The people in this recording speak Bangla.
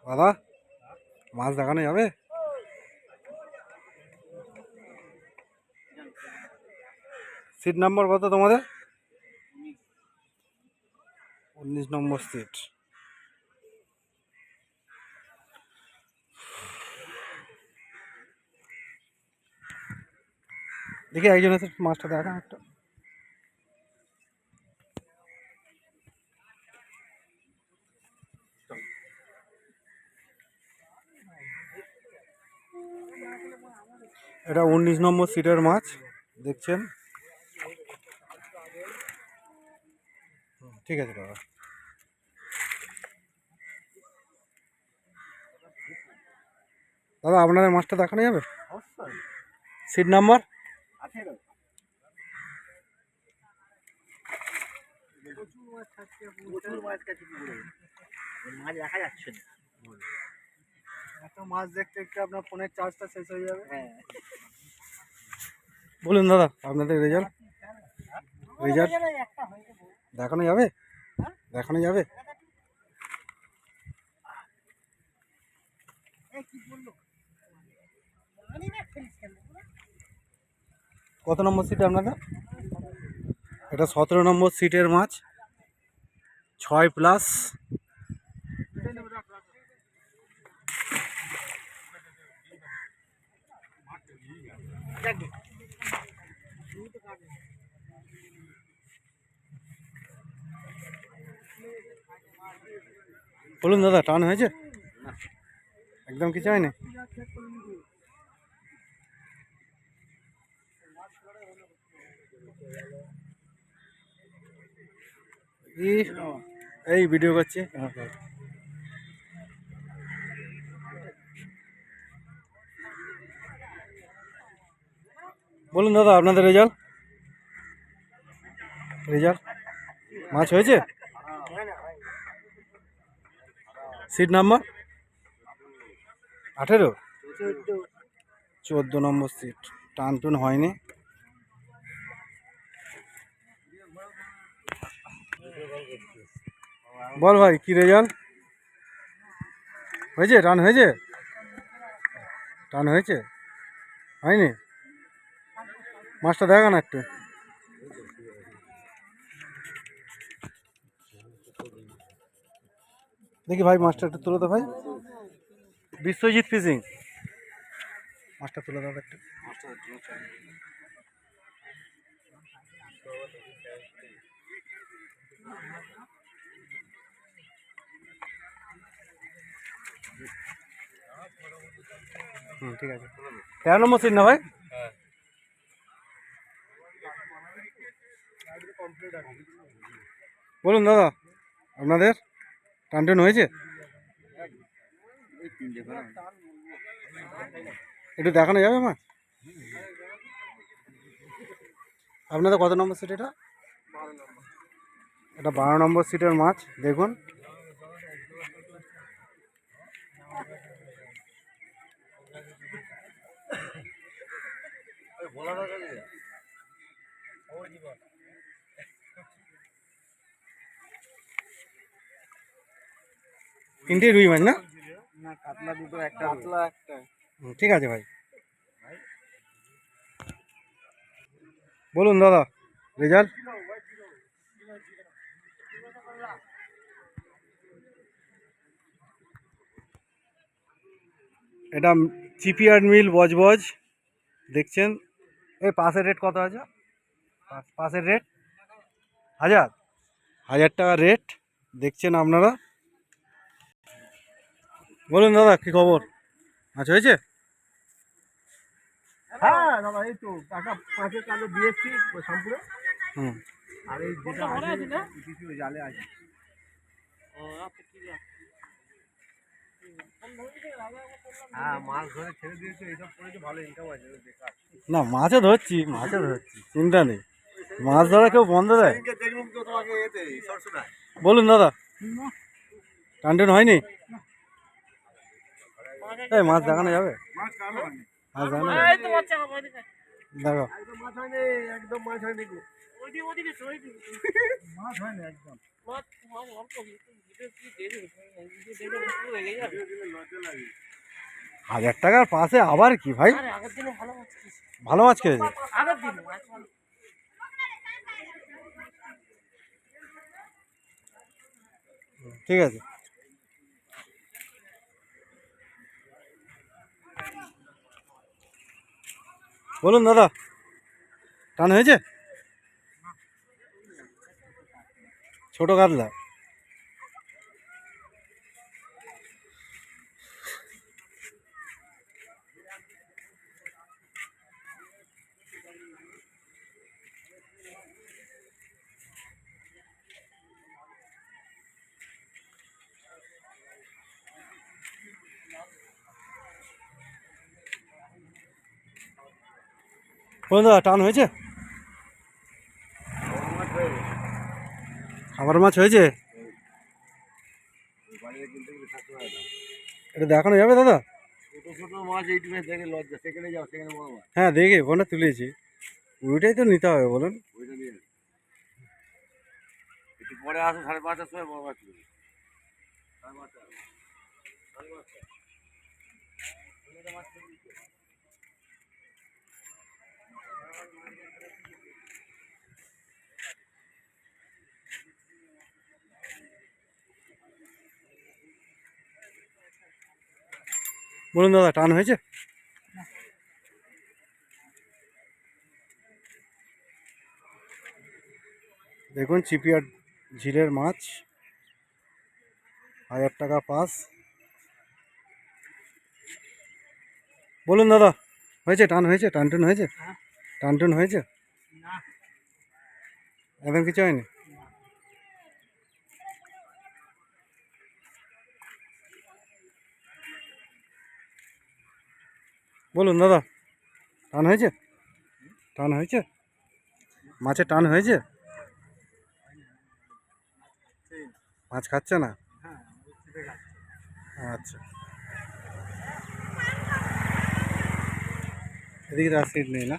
দাদা মাছ দেখানো যাবে? সিট নাম্বার কত তোমাদের? 19 নম্বর সিট। দেখি একজন এসে মাছটা দেখা একটা। এটা 19 নম্বর সিটের মাছ দেখছেন। ঠিক আছে দাদা। দাদা আপনাদের মাছটা দেখানো যাবে? Seat number? মাছ দেখা যাচ্ছে না, এত মাছ দেখতে দেখতে আপনার ফোনের চার্জটা শেষ হয়ে যাবে। হ্যাঁ বলুন দাদা আপনাদের রেজাল্ট দেখানো যাবে? দেখানো যাবে? কত নম্বর সিটে আপনাদের? এটা 17 নম্বর সিটের মাছ, 6+। বলুন দাদা টান হয়েছে? একদম কিছু হয়নি? এই ভিডিও করছি। বলুন দাদা আপনাদের রেজাল্ট মাছ হয়েছে? Seat number 18? 14 number seat. টান টুন হয়নি। বল ভাই কি রেজাল্ট হয়েছে? টান হয়েছে? টান হয়েছে? হয়নি? মাছটা দেখা না একটু। দেখি ভাই মাছটা একটু তুলে দাও ভাই। বিশ্বজিৎ ফিশিং, মাছটা তুলে দাও একটু। ঠিক আছে। 13 নম্বর সিট না ভাই? বলুন দাদা আপনাদের টান হয়েছে? একটু দেখানো যাবে মাছ? আপনাদের কত নম্বর সিট এটা? এটা 12 নম্বর সিটের মাছ দেখুন। তিনটে রুই মাছ না? কাতলা দুটো, একটা কাতলা একটা। ঠিক আছে ভাই। বলুন দাদা রেজাল্ট? এটা চিপিয়ার্ড মিল বজবজ দেখছেন। এই পাশের রেট কত আছে? পাশের রেট 1000 টাকা রেট দেখছেন আপনারা। বলুন দাদা কি খবর? আচ্ছা হয়েছে? হ্যাঁ দাদা এই তো টাকা 5 কালো দিয়েছি শ্যাম্পুরে। আর এই যেটা আছে কিছু জালে আছে। হ্যাঁ মাছ ধরে ছেড়ে দিয়েছে, এইসব করেছে, ভালো ইনকাম আছে। না মাছও ধরছি চিন্তা নেই। মাছ ধরা কেউ বন্ধ দেয়? দেখুন তো তোমাকে এতে সরষেটায়। বলুন দাদা টান হয়নি? এই মাছ দেখানো যাবে? মাছ কালো হয়নি। মাছ দেখানো যাবে? দেখো একদম মাছ হয়নি, একদম মাছ হয়নি গো। মাছ হয়নি একদম। হাজার টাকার পাশে আবার কি ভাই, ভালো মাছ খেয়েছে। ঠিক আছে, বলুন দাদা, টান হয়েছে? ছোট কাতলা। বলুন দাদা, টান হয়েছে? খাবার মাছ হয়েছে? এটা দেখানো যাবে দাদা? ছোট ছোট মাছ এইটুকু দেখে লজ্জা, সেখানে যাও, সেখানে বড় মাছ। হ্যাঁ দেখি, ওখানে তুলেছি, ওইটাই তো নিতে হবে বলুন। ওইটা নিয়ে একটু পরে আসো, 5:30টার সময় বড় মাছ তুলবে। 5:30 5:30 বলুন দাদা, টান হয়েছে? দেখুন চিপিয়ার ঝিলের মাছ, 1000 টাকা পাস। বলুন দাদা, হয়েছে? টান হয়েছে? টান টুন হয়েছে? টান টুন হয়েছে? একদম কিছু হয়নি? বলুন দাদা, টান হয়েছে? টান হয়েছে? মাছের টান হয়েছে? মাছ খাচ্ছে না? আচ্ছা, এদিকে আর সিট নেই না?